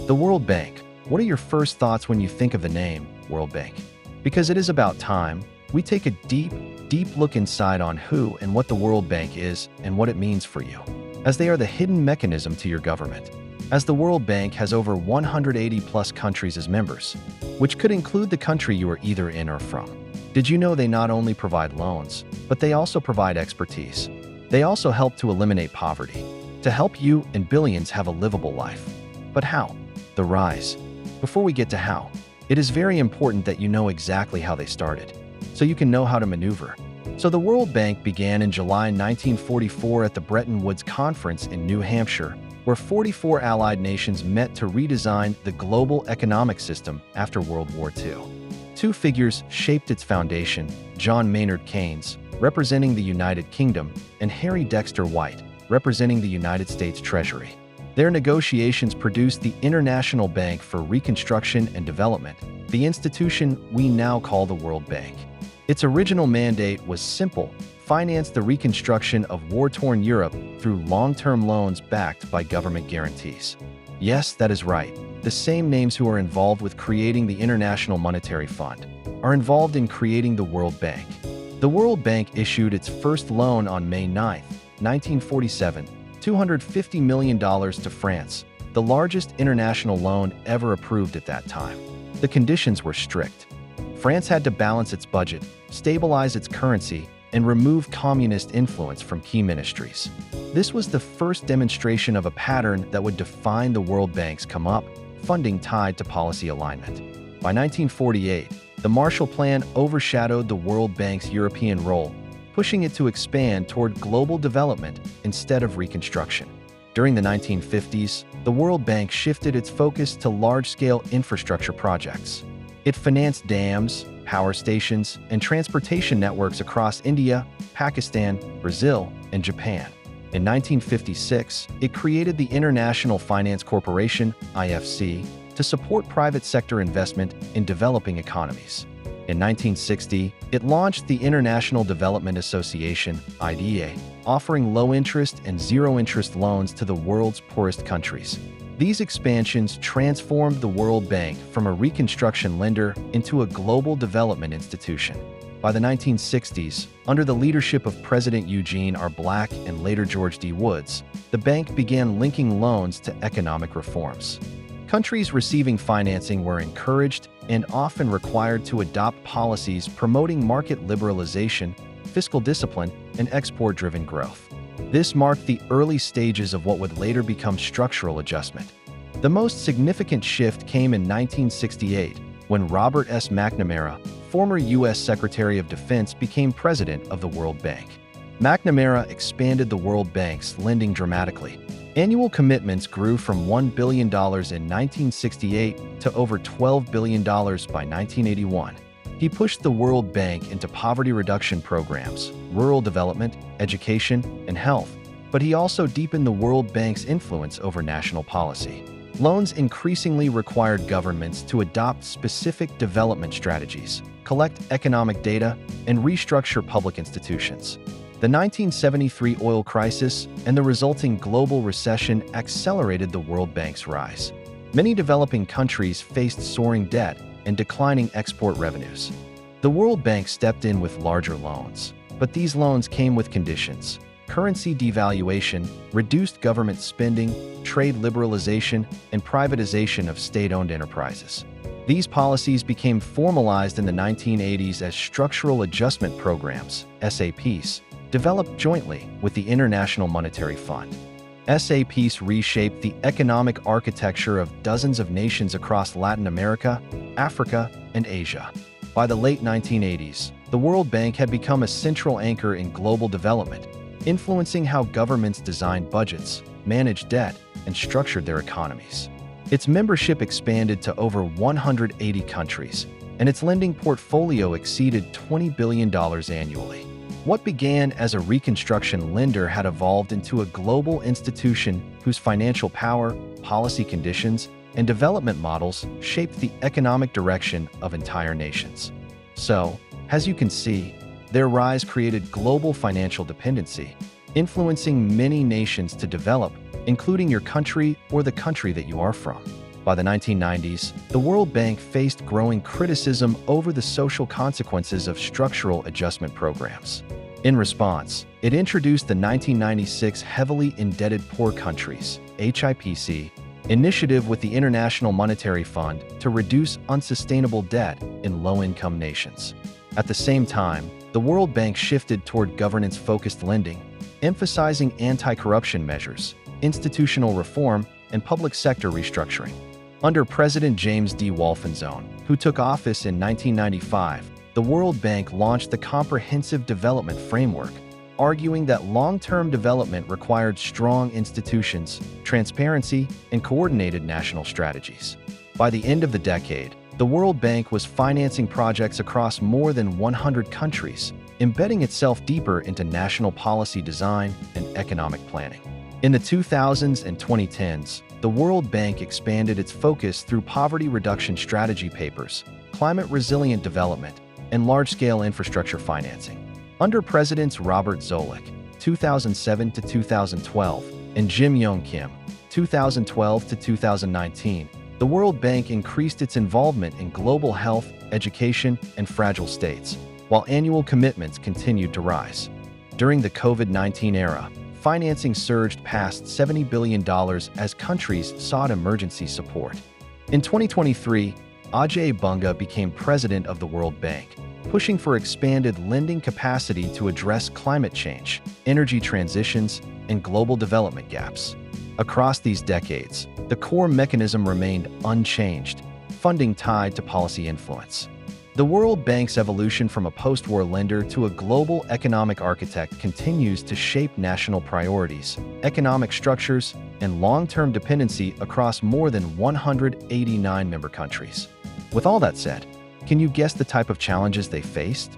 The World Bank. What are your first thoughts when you think of the name World Bank? Because it is about time we take a deep look inside on who and what the World Bank is and what it means for you, as they are the hidden mechanism to your government. As the World Bank has over 180 plus countries as members, which could include the country you are either in or from. Did you know they not only provide loans, but they also provide expertise? They also help to eliminate poverty, to help you and billions have a livable life. But how? The rise. Before we get to how, it is very important that you know exactly how they started, so you can know how to maneuver. So the World Bank began in July 1944 at the Bretton Woods Conference in New Hampshire, where 44 allied nations met to redesign the global economic system after World War II. Two figures shaped its foundation: John Maynard Keynes, representing the United Kingdom, and Harry Dexter White, representing the United States Treasury. Their negotiations produced the International Bank for Reconstruction and Development, the institution we now call the World Bank. Its original mandate was simple: finance the reconstruction of war-torn Europe through long-term loans backed by government guarantees. Yes, that is right. The same names who are involved with creating the International Monetary Fund are involved in creating the World Bank. The World Bank issued its first loan on May 9, 1947, $250 million to France, the largest international loan ever approved at that time. The conditions were strict. France had to balance its budget, stabilize its currency, and remove communist influence from key ministries. This was the first demonstration of a pattern that would define the World Bank's come-up, funding tied to policy alignment. By 1948, the Marshall Plan overshadowed the World Bank's European role, pushing it to expand toward global development instead of reconstruction. During the 1950s, the World Bank shifted its focus to large-scale infrastructure projects. It financed dams, power stations, and transportation networks across India, Pakistan, Brazil, and Japan. In 1956, it created the International Finance Corporation, IFC, to support private sector investment in developing economies. In 1960, it launched the International Development Association, IDA, offering low-interest and zero-interest loans to the world's poorest countries. These expansions transformed the World Bank from a reconstruction lender into a global development institution. By the 1960s, under the leadership of President Eugene R. Black and later George D. Woods, the bank began linking loans to economic reforms. Countries receiving financing were encouraged and often required to adopt policies promoting market liberalization, fiscal discipline, and export-driven growth. This marked the early stages of what would later become structural adjustment. The most significant shift came in 1968, when Robert S. McNamara, former U.S. Secretary of Defense, became president of the World Bank. McNamara expanded the World Bank's lending dramatically. Annual commitments grew from $1 billion in 1968 to over $12 billion by 1981. He pushed the World Bank into poverty reduction programs, rural development, education, and health, but he also deepened the World Bank's influence over national policy. Loans increasingly required governments to adopt specific development strategies, collect economic data, and restructure public institutions. The 1973 oil crisis and the resulting global recession accelerated the World Bank's rise. Many developing countries faced soaring debt and declining export revenues. The World Bank stepped in with larger loans, but these loans came with conditions: currency devaluation, reduced government spending, trade liberalization, and privatization of state-owned enterprises. These policies became formalized in the 1980s as structural adjustment programs, SAPs, developed jointly with the International Monetary Fund. SAPs reshaped the economic architecture of dozens of nations across Latin America, Africa, and Asia. By the late 1980s, the World Bank had become a central anchor in global development, influencing how governments designed budgets, managed debt, and structured their economies. Its membership expanded to over 180 countries, and its lending portfolio exceeded $20 billion annually. What began as a reconstruction lender had evolved into a global institution whose financial power, policy conditions, and development models shaped the economic direction of entire nations. So, as you can see, their rise created global financial dependency, influencing many nations to develop, including your country or the country that you are from. By the 1990s, the World Bank faced growing criticism over the social consequences of structural adjustment programs. In response, it introduced the 1996 Heavily Indebted Poor Countries (HIPC) initiative with the International Monetary Fund to reduce unsustainable debt in low-income nations. At the same time, the World Bank shifted toward governance-focused lending, emphasizing anti-corruption measures, institutional reform, and public sector restructuring. Under President James D. Wolfensohn, who took office in 1995, the World Bank launched the Comprehensive Development Framework, arguing that long-term development required strong institutions, transparency, and coordinated national strategies. By the end of the decade, the World Bank was financing projects across more than 100 countries, embedding itself deeper into national policy design and economic planning. In the 2000s and 2010s, the World Bank expanded its focus through poverty reduction strategy papers, climate-resilient development, and large-scale infrastructure financing. Under Presidents Robert Zoellick, 2007 to 2012, and Jim Yong Kim, 2012 to 2019, the World Bank increased its involvement in global health, education, and fragile states, while annual commitments continued to rise. During the COVID-19 era, financing surged past $70 billion as countries sought emergency support. In 2023, Ajay Bunga became president of the World Bank, pushing for expanded lending capacity to address climate change, energy transitions, and global development gaps. Across these decades, the core mechanism remained unchanged, funding tied to policy influence. The World Bank's evolution from a post-war lender to a global economic architect continues to shape national priorities, economic structures, and long-term dependency across more than 189 member countries. With all that said, can you guess the type of challenges they faced?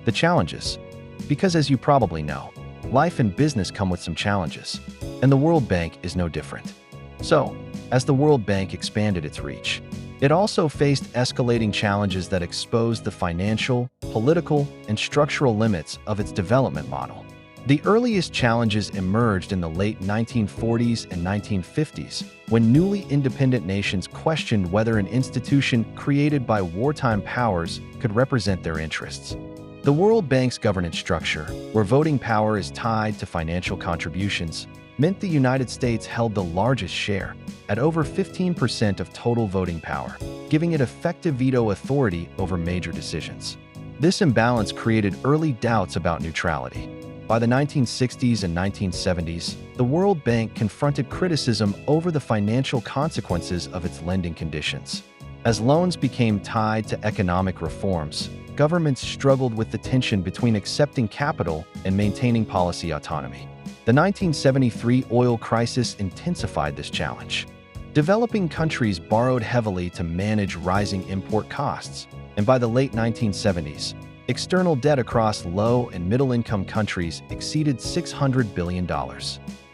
The challenges. Because as you probably know, life and business come with some challenges, and the World Bank is no different. So, as the World Bank expanded its reach, it also faced escalating challenges that exposed the financial, political, and structural limits of its development model. The earliest challenges emerged in the late 1940s and 1950s, when newly independent nations questioned whether an institution created by wartime powers could represent their interests. The World Bank's governance structure, where voting power is tied to financial contributions, meant the United States held the largest share, at over 15% of total voting power, giving it effective veto authority over major decisions. This imbalance created early doubts about neutrality. By the 1960s and 1970s, the World Bank confronted criticism over the financial consequences of its lending conditions. As loans became tied to economic reforms, governments struggled with the tension between accepting capital and maintaining policy autonomy. The 1973 oil crisis intensified this challenge. Developing countries borrowed heavily to manage rising import costs, and by the late 1970s, external debt across low- and middle-income countries exceeded $600 billion.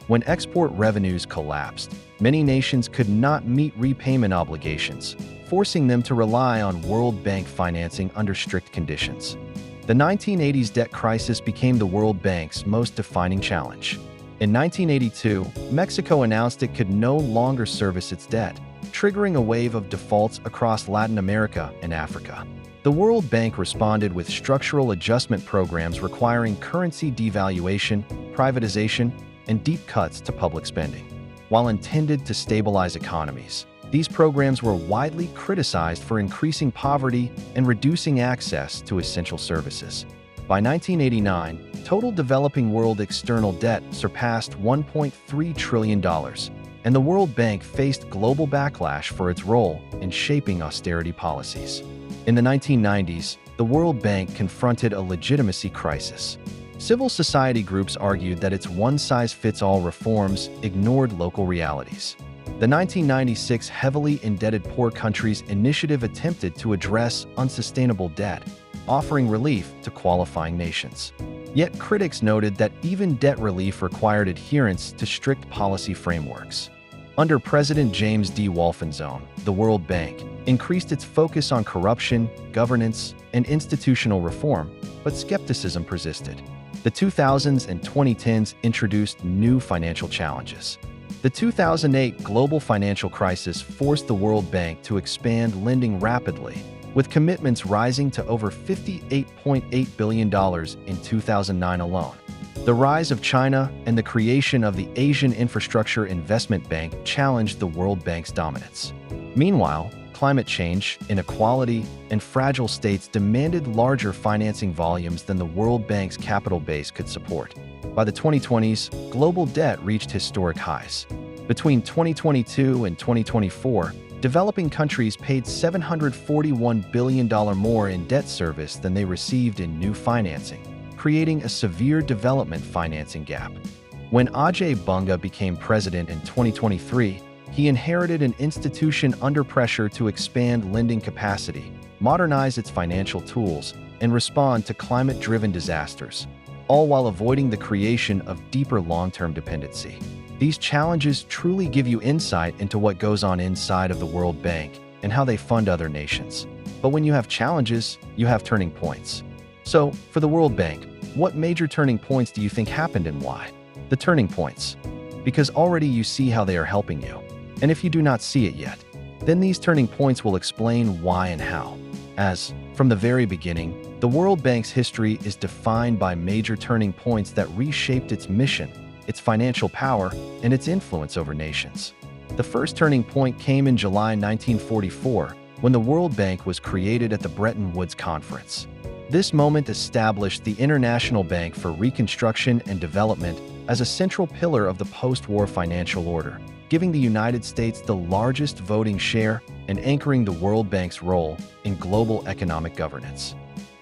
When export revenues collapsed, many nations could not meet repayment obligations, forcing them to rely on World Bank financing under strict conditions. The 1980s debt crisis became the World Bank's most defining challenge. In 1982, Mexico announced it could no longer service its debt, triggering a wave of defaults across Latin America and Africa. The World Bank responded with structural adjustment programs requiring currency devaluation, privatization, and deep cuts to public spending. While intended to stabilize economies, these programs were widely criticized for increasing poverty and reducing access to essential services. By 1989, total developing world external debt surpassed $1.3 trillion, and the World Bank faced global backlash for its role in shaping austerity policies. In the 1990s, the World Bank confronted a legitimacy crisis. Civil society groups argued that its one-size-fits-all reforms ignored local realities. The 1996 Heavily Indebted Poor Countries initiative attempted to address unsustainable debt, offering relief to qualifying nations. Yet critics noted that even debt relief required adherence to strict policy frameworks. Under President James D. Wolfensohn, the World Bank increased its focus on corruption, governance, and institutional reform, but skepticism persisted. The 2000s and 2010s introduced new financial challenges. The 2008 global financial crisis forced the World Bank to expand lending rapidly, with commitments rising to over $58.8 billion in 2009 alone. The rise of China and the creation of the Asian Infrastructure Investment Bank challenged the World Bank's dominance. Meanwhile, climate change, inequality, and fragile states demanded larger financing volumes than the World Bank's capital base could support. By the 2020s, global debt reached historic highs. Between 2022 and 2024, developing countries paid $741 billion more in debt service than they received in new financing, creating a severe development financing gap. When Ajay Banga became president in 2023, he inherited an institution under pressure to expand lending capacity, modernize its financial tools, and respond to climate-driven disasters, all while avoiding the creation of deeper long-term dependency. These challenges truly give you insight into what goes on inside of the World Bank and how they fund other nations. But when you have challenges, you have turning points. So, for the World Bank, what major turning points do you think happened and why? The turning points. Because already you see how they are helping you. And if you do not see it yet, then these turning points will explain why and how. As, from the very beginning, the World Bank's history is defined by major turning points that reshaped its mission, its financial power, and its influence over nations. The first turning point came in July 1944, when the World Bank was created at the Bretton Woods Conference. This moment established the International Bank for Reconstruction and Development as a central pillar of the post-war financial order, giving the United States the largest voting share and anchoring the World Bank's role in global economic governance.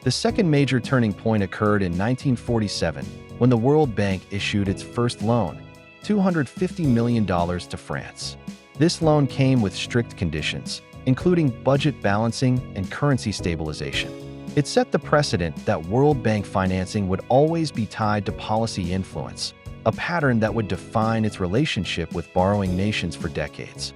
The second major turning point occurred in 1947, when the World Bank issued its first loan, $250 million to France. This loan came with strict conditions, including budget balancing and currency stabilization. It set the precedent that World Bank financing would always be tied to policy influence, a pattern that would define its relationship with borrowing nations for decades.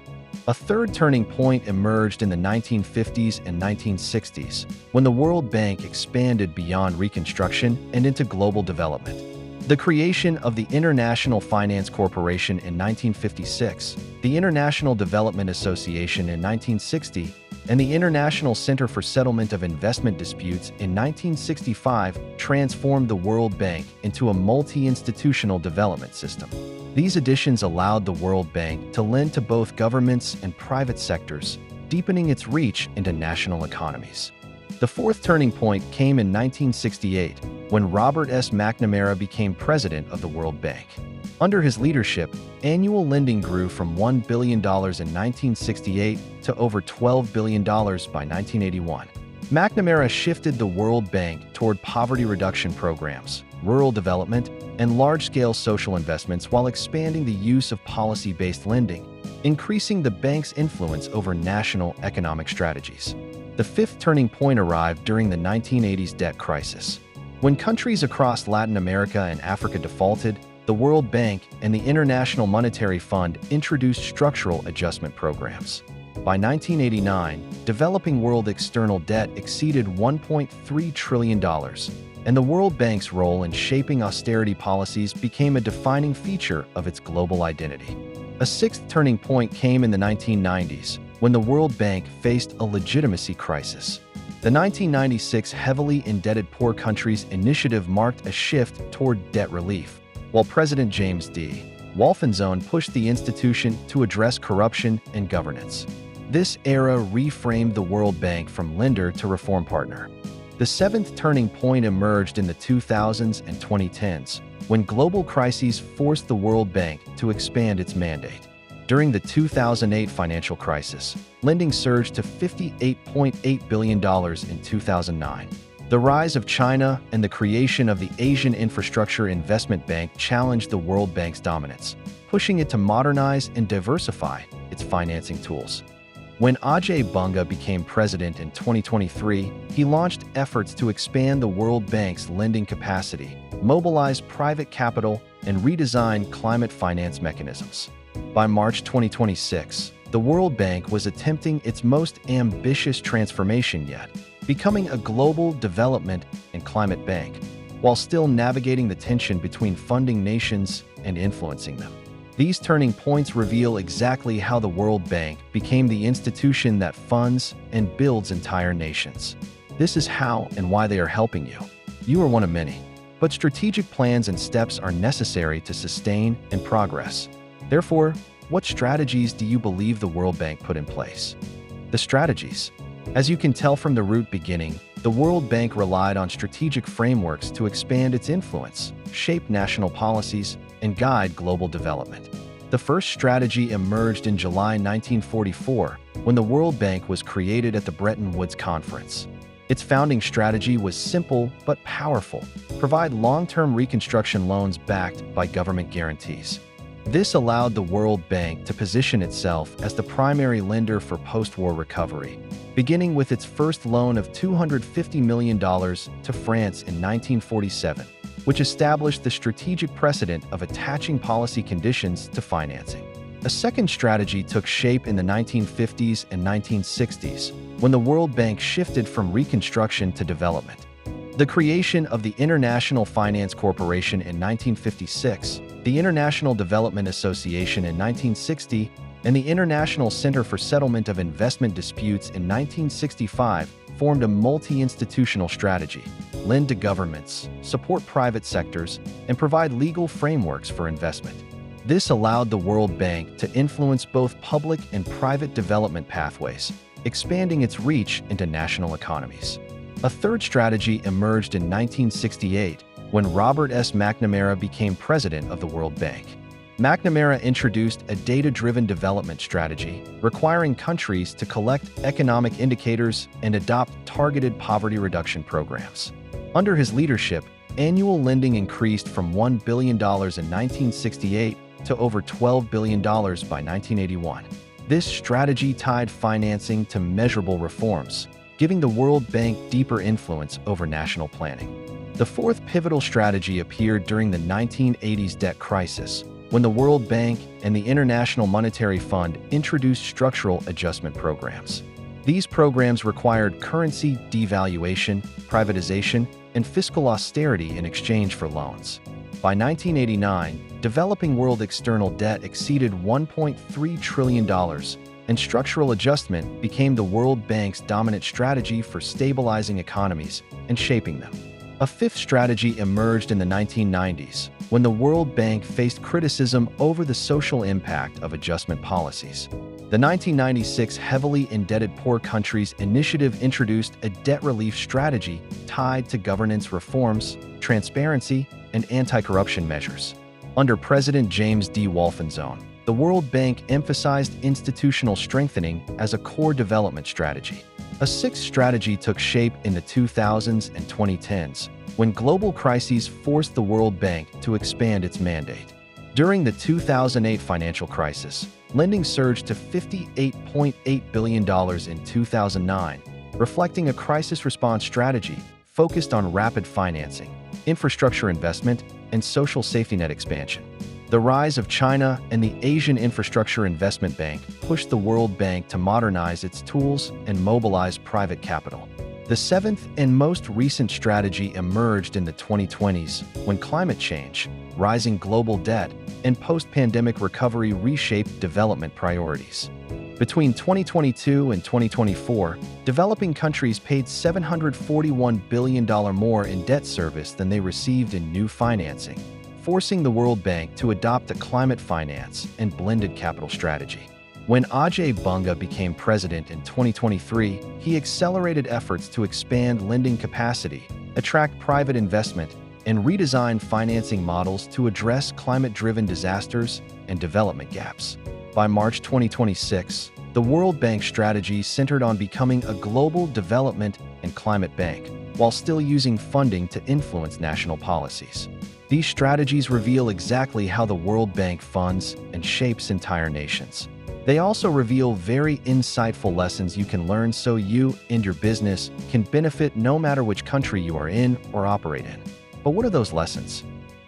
A third turning point emerged in the 1950s and 1960s, when the World Bank expanded beyond reconstruction and into global development. The creation of the International Finance Corporation in 1956, the International Development Association in 1960, and the International Center for Settlement of Investment Disputes in 1965 transformed the World Bank into a multi-institutional development system. These additions allowed the World Bank to lend to both governments and private sectors, deepening its reach into national economies. The fourth turning point came in 1968, when Robert S. McNamara became president of the World Bank. Under his leadership, annual lending grew from $1 billion in 1968 to over $12 billion by 1981. McNamara shifted the World Bank toward poverty reduction programs, rural development, and large-scale social investments while expanding the use of policy-based lending, increasing the bank's influence over national economic strategies. The fifth turning point arrived during the 1980s debt crisis. When countries across Latin America and Africa defaulted, the World Bank and the International Monetary Fund introduced structural adjustment programs. By 1989, developing world external debt exceeded $1.3 trillion, and the World Bank's role in shaping austerity policies became a defining feature of its global identity. A sixth turning point came in the 1990s, when the World Bank faced a legitimacy crisis. The 1996 Heavily Indebted Poor Countries Initiative marked a shift toward debt relief, while President James D. Wolfensohn pushed the institution to address corruption and governance. This era reframed the World Bank from lender to reform partner. The seventh turning point emerged in the 2000s and 2010s, when global crises forced the World Bank to expand its mandate. During the 2008 financial crisis, lending surged to $58.8 billion in 2009. The rise of China and the creation of the Asian Infrastructure Investment Bank challenged the World Bank's dominance, pushing it to modernize and diversify its financing tools. When Ajay Banga became president in 2023, he launched efforts to expand the World Bank's lending capacity, mobilize private capital, and redesign climate finance mechanisms. By March 2026, the World Bank was attempting its most ambitious transformation yet, becoming a global development and climate bank, while still navigating the tension between funding nations and influencing them. These turning points reveal exactly how the World Bank became the institution that funds and builds entire nations. This is how and why they are helping you. You are one of many, but strategic plans and steps are necessary to sustain and progress. Therefore, what strategies do you believe the World Bank put in place? The strategies. As you can tell from the root beginning, the World Bank relied on strategic frameworks to expand its influence, shape national policies, and guide global development. The first strategy emerged in July 1944 when the World Bank was created at the Bretton Woods Conference. Its founding strategy was simple but powerful: provide long-term reconstruction loans backed by government guarantees. This allowed the World Bank to position itself as the primary lender for post-war recovery, beginning with its first loan of $250 million to France in 1947, which established the strategic precedent of attaching policy conditions to financing. A second strategy took shape in the 1950s and 1960s, when the World Bank shifted from reconstruction to development. The creation of the International Finance Corporation in 1956, the International Development Association in 1960, and the International Center for Settlement of Investment Disputes in 1965 formed a multi-institutional strategy: lend to governments, support private sectors, and provide legal frameworks for investment. This allowed the World Bank to influence both public and private development pathways, expanding its reach into national economies. A third strategy emerged in 1968 when Robert S. McNamara became president of the World Bank. McNamara introduced a data-driven development strategy requiring countries to collect economic indicators and adopt targeted poverty reduction programs. Under his leadership, annual lending increased from $1 billion in 1968 to over $12 billion by 1981. This strategy tied financing to measurable reforms, giving the World Bank deeper influence over national planning. The fourth pivotal strategy appeared during the 1980s debt crisis, when the World Bank and the International Monetary Fund introduced structural adjustment programs. These programs required currency devaluation, privatization, and fiscal austerity in exchange for loans. By 1989, developing world external debt exceeded $1.3 trillion, and structural adjustment became the World Bank's dominant strategy for stabilizing economies and shaping them. A fifth strategy emerged in the 1990s, when the World Bank faced criticism over the social impact of adjustment policies. The 1996 Heavily Indebted Poor Countries Initiative introduced a debt relief strategy tied to governance reforms, transparency, and anti-corruption measures. Under President James D. Wolfensohn, the World Bank emphasized institutional strengthening as a core development strategy. A sixth strategy took shape in the 2000s and 2010s, when global crises forced the World Bank to expand its mandate. During the 2008 financial crisis, lending surged to $58.8 billion in 2009, reflecting a crisis response strategy focused on rapid financing, infrastructure investment, and social safety net expansion. The rise of China and the Asian Infrastructure Investment Bank pushed the World Bank to modernize its tools and mobilize private capital. The seventh and most recent strategy emerged in the 2020s when climate change, rising global debt, and post-pandemic recovery reshaped development priorities. Between 2022 and 2024, developing countries paid $741 billion more in debt service than they received in new financing, forcing the World Bank to adopt a climate finance and blended capital strategy. When Ajay Banga became president in 2023, he accelerated efforts to expand lending capacity, attract private investment, and redesign financing models to address climate-driven disasters and development gaps. By March 2026, the World Bank strategy centered on becoming a global development and climate bank, while still using funding to influence national policies. These strategies reveal exactly how the World Bank funds and shapes entire nations. They also reveal very insightful lessons you can learn so you and your business can benefit no matter which country you are in or operate in. But what are those lessons?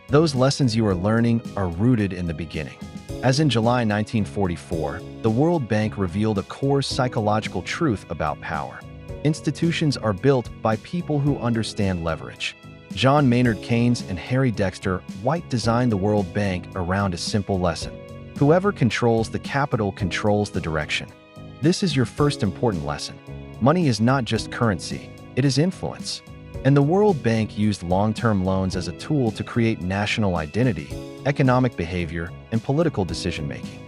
Those lessons you are learning are rooted in the beginning. As in July 1944, the World Bank revealed a core psychological truth about power. Institutions are built by people who understand leverage. John Maynard Keynes and Harry Dexter White designed the World Bank around a simple lesson: Whoever controls the capital controls the direction. This is your first important lesson. Money is not just currency, it is influence. And the World Bank used long-term loans as a tool to create national identity, economic behavior, and political decision-making.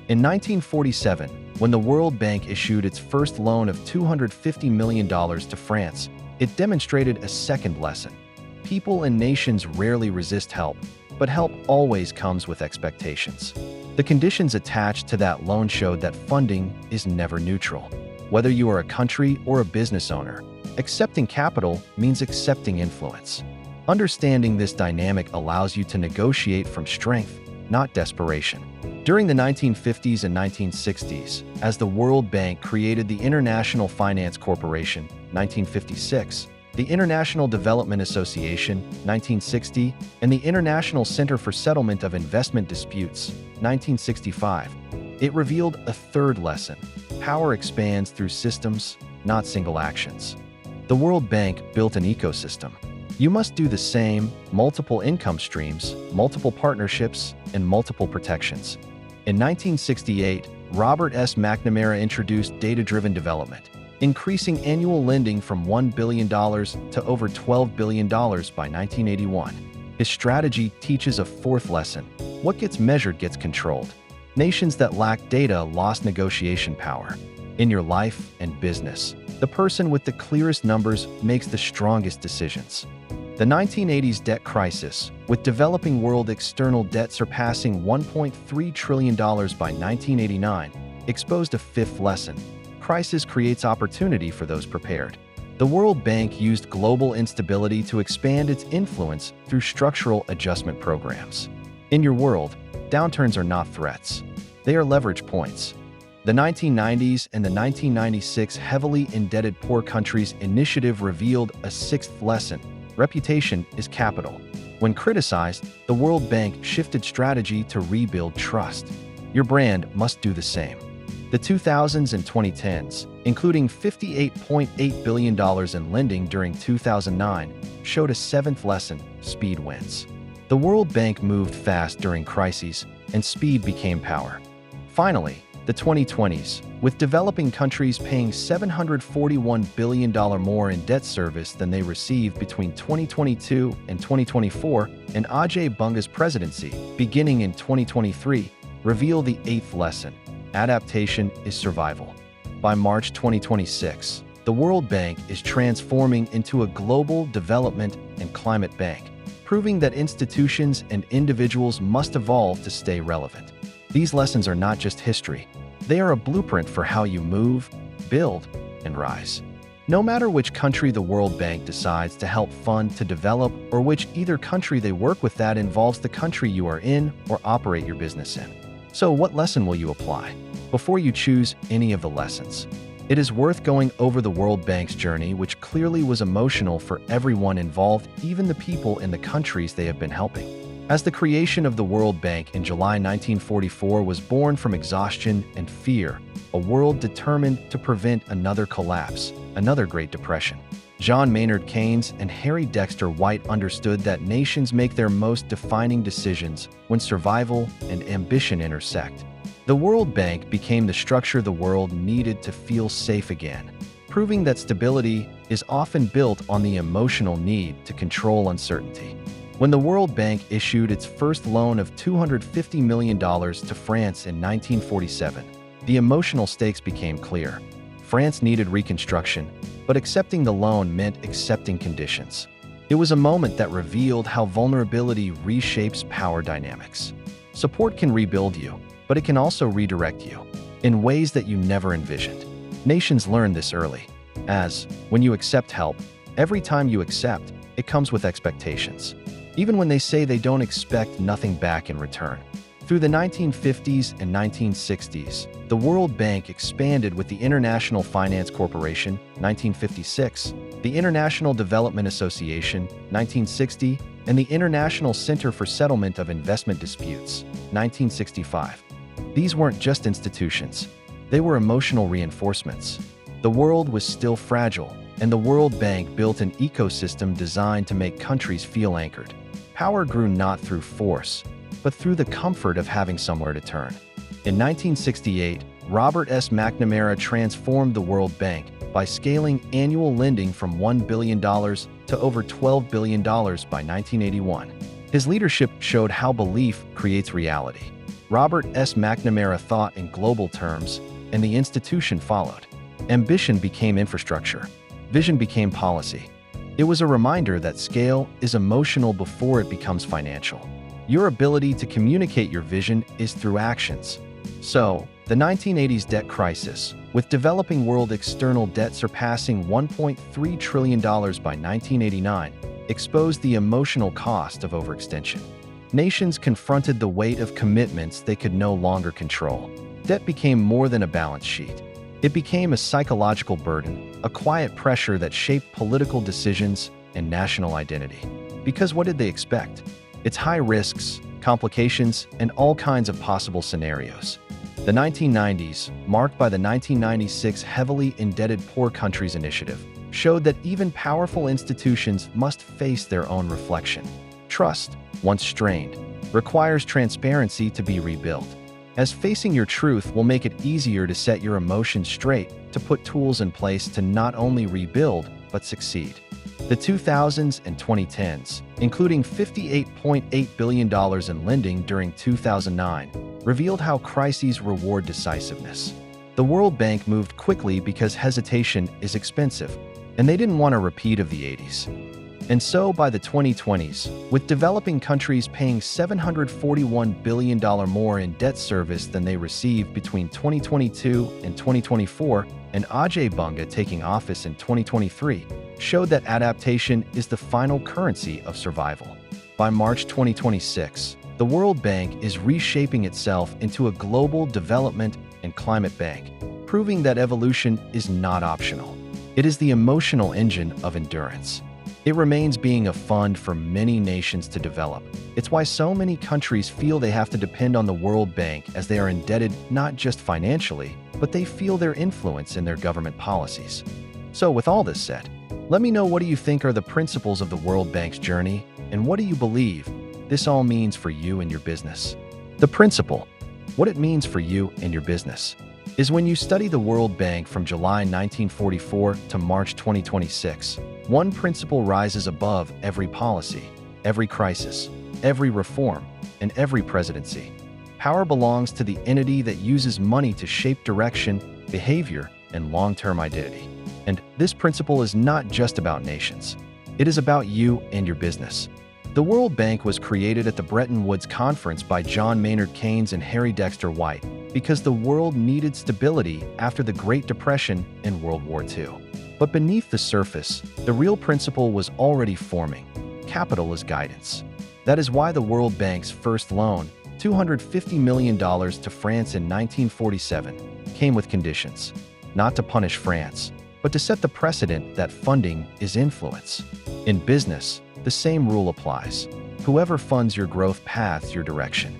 In 1947, when the World Bank issued its first loan of $250 million to France, it demonstrated a second lesson. People and nations rarely resist help, but help always comes with expectations. The conditions attached to that loan showed that funding is never neutral. Whether you are a country or a business owner, accepting capital means accepting influence. Understanding this dynamic allows you to negotiate from strength, not desperation. During the 1950s and 1960s, as the World Bank created the International Finance Corporation, 1956, the International Development Association, 1960, and the International Center for Settlement of Investment Disputes, 1965, it revealed a third lesson. Power expands through systems, not single actions. The World Bank built an ecosystem. You must do the same: multiple income streams, multiple partnerships, and multiple protections. In 1968, Robert S. McNamara introduced data-driven development, increasing annual lending from $1 billion to over $12 billion by 1981. His strategy teaches a fourth lesson: what gets measured gets controlled. Nations that lack data lost negotiation power. In your life and business, the person with the clearest numbers makes the strongest decisions. The 1980s debt crisis, with developing world external debt surpassing $1.3 trillion by 1989, exposed a fifth lesson: crisis creates opportunity for those prepared. The World Bank used global instability to expand its influence through structural adjustment programs. In your world, downturns are not threats. They are leverage points. The 1990s and the 1996 Heavily Indebted Poor Countries Initiative revealed a sixth lesson: reputation is capital. When criticized, the World Bank shifted strategy to rebuild trust. Your brand must do the same. The 2000s and 2010s, including $58.8 billion in lending during 2009, showed a seventh lesson: speed wins. The World Bank moved fast during crises, and speed became power. Finally, the 2020s, with developing countries paying $741 billion more in debt service than they received between 2022 and 2024, and Ajay Bunga's presidency, beginning in 2023, reveal the eighth lesson: adaptation is survival. By March 2026, the World Bank is transforming into a global development and climate bank, proving that institutions and individuals must evolve to stay relevant. These lessons are not just history. They are a blueprint for how you move, build, and rise. No matter which country the World Bank decides to help fund to develop, or which either country they work with, that involves the country you are in or operate your business in. So what lesson will you apply? Before you choose any of the lessons, it is worth going over the World Bank's journey, which clearly was emotional for everyone involved, even the people in the countries they have been helping. As the creation of the World Bank in July 1944 was born from exhaustion and fear, a world determined to prevent another collapse, another Great Depression. John Maynard Keynes and Harry Dexter White understood that nations make their most defining decisions when survival and ambition intersect. The World Bank became the structure the world needed to feel safe again, proving that stability is often built on the emotional need to control uncertainty. When the World Bank issued its first loan of $250 million to France in 1947, the emotional stakes became clear. France needed reconstruction, but accepting the loan meant accepting conditions. It was a moment that revealed how vulnerability reshapes power dynamics. Support can rebuild you, but it can also redirect you in ways that you never envisioned. Nations learn this early, as when you accept help, every time you accept, it comes with expectations. Even when they say they don't expect nothing back in return. Through the 1950s and 1960s, the World Bank expanded with the International Finance Corporation, 1956, the International Development Association, 1960, and the International Center for Settlement of Investment Disputes, 1965. These weren't just institutions. They were emotional reinforcements. The world was still fragile, and the World Bank built an ecosystem designed to make countries feel anchored. Power grew not through force, but through the comfort of having somewhere to turn. In 1968, Robert S. McNamara transformed the World Bank by scaling annual lending from $1 billion to over $12 billion by 1981. His leadership showed how belief creates reality. Robert S. McNamara thought in global terms, and the institution followed. Ambition became infrastructure. Vision became policy. It was a reminder that scale is emotional before it becomes financial. Your ability to communicate your vision is through actions. So, the 1980s debt crisis, with developing world external debt surpassing $1.3 trillion by 1989, exposed the emotional cost of overextension. Nations confronted the weight of commitments they could no longer control. Debt became more than a balance sheet. It became a psychological burden, a quiet pressure that shaped political decisions and national identity. Because what did they expect? It's high risks, complications, and all kinds of possible scenarios. The 1990s, marked by the 1996 Heavily Indebted Poor Countries Initiative, showed that even powerful institutions must face their own reflection. Trust, once strained, requires transparency to be rebuilt. As facing your truth will make it easier to set your emotions straight, to put tools in place to not only rebuild, but succeed. The 2000s and 2010s, including $58.8 billion in lending during 2009, revealed how crises reward decisiveness. The World Bank moved quickly because hesitation is expensive, and they didn't want a repeat of the 80s. And so by the 2020s, with developing countries paying $741 billion more in debt service than they received between 2022 and 2024, and Ajay Banga taking office in 2023, showed that adaptation is the final currency of survival. By March 2026, the World Bank is reshaping itself into a global development and climate bank, proving that evolution is not optional. It is the emotional engine of endurance. It remains being a fund for many nations to develop. It's why so many countries feel they have to depend on the World Bank, as they are indebted not just financially, but they feel their influence in their government policies. So with all this said, let me know, what do you think are the principles of the World Bank's journey, and what do you believe this all means for you and your business? The principle, what it means for you and your business, is when you study the World Bank from July 1944 to March 2026, one principle rises above every policy, every crisis, every reform, and every presidency. Power belongs to the entity that uses money to shape direction, behavior, and long-term identity. And this principle is not just about nations. It is about you and your business. The World Bank was created at the Bretton Woods Conference by John Maynard Keynes and Harry Dexter White because the world needed stability after the Great Depression and World War II. But beneath the surface, the real principle was already forming: capital as guidance. That is why the World Bank's first loan, $250 million to France in 1947, came with conditions. Not to punish France, but to set the precedent that funding is influence. In business, the same rule applies. Whoever funds your growth paths your direction.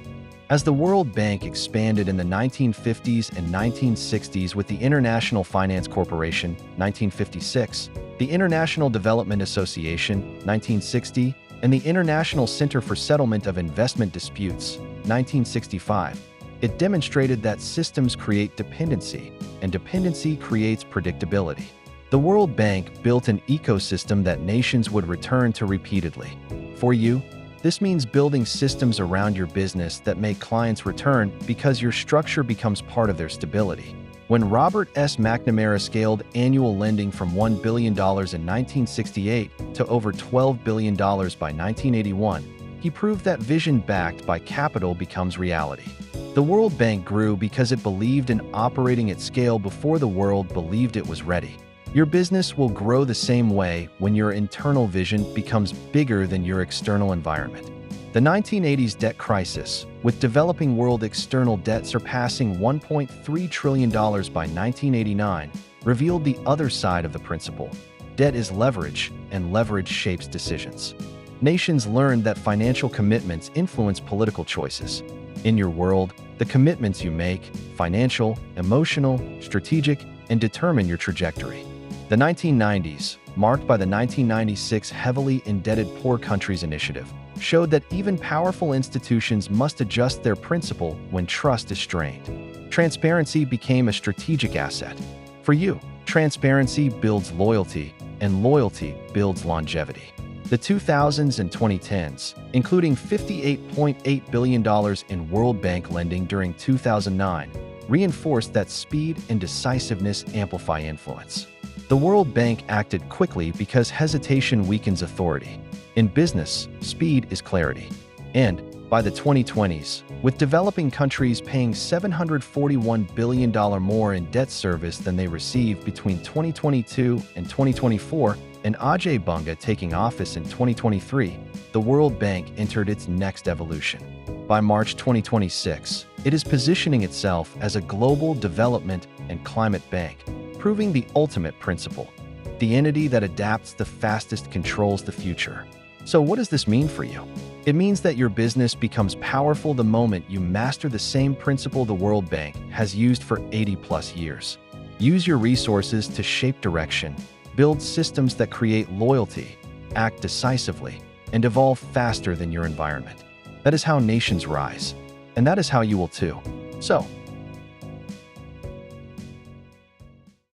As the World Bank expanded in the 1950s and 1960s with the International Finance Corporation, 1956, the International Development Association, 1960, and the International Center for Settlement of Investment Disputes, 1965, it demonstrated that systems create dependency, and dependency creates predictability. The World Bank built an ecosystem that nations would return to repeatedly. For you, this means building systems around your business that make clients return because your structure becomes part of their stability. When Robert S. McNamara scaled annual lending from $1 billion in 1968 to over $12 billion by 1981, he proved that vision backed by capital becomes reality. The World Bank grew because it believed in operating at scale before the world believed it was ready. Your business will grow the same way when your internal vision becomes bigger than your external environment. The 1980s debt crisis, with developing world external debt surpassing $1.3 trillion by 1989, revealed the other side of the principle. Debt is leverage, and leverage shapes decisions. Nations learned that financial commitments influence political choices. In your world, the commitments you make, financial, emotional, strategic, and determine your trajectory. The 1990s, marked by the 1996 Heavily Indebted Poor Countries Initiative, showed that even powerful institutions must adjust their principle when trust is strained. Transparency became a strategic asset. For you, transparency builds loyalty, and loyalty builds longevity. The 2000s and 2010s, including $58.8 billion in World Bank lending during 2009, reinforced that speed and decisiveness amplify influence. The World Bank acted quickly because hesitation weakens authority. In business, speed is clarity. And by the 2020s, with developing countries paying $741 billion more in debt service than they received between 2022 and 2024, and Ajay Banga taking office in 2023, the World Bank entered its next evolution. By March 2026, it is positioning itself as a global development and climate bank, proving the ultimate principle. The entity that adapts the fastest controls the future. So what does this mean for you? It means that your business becomes powerful the moment you master the same principle the World Bank has used for 80+ years. Use your resources to shape direction, build systems that create loyalty, act decisively, and evolve faster than your environment. That is how nations rise, and that is how you will too. So,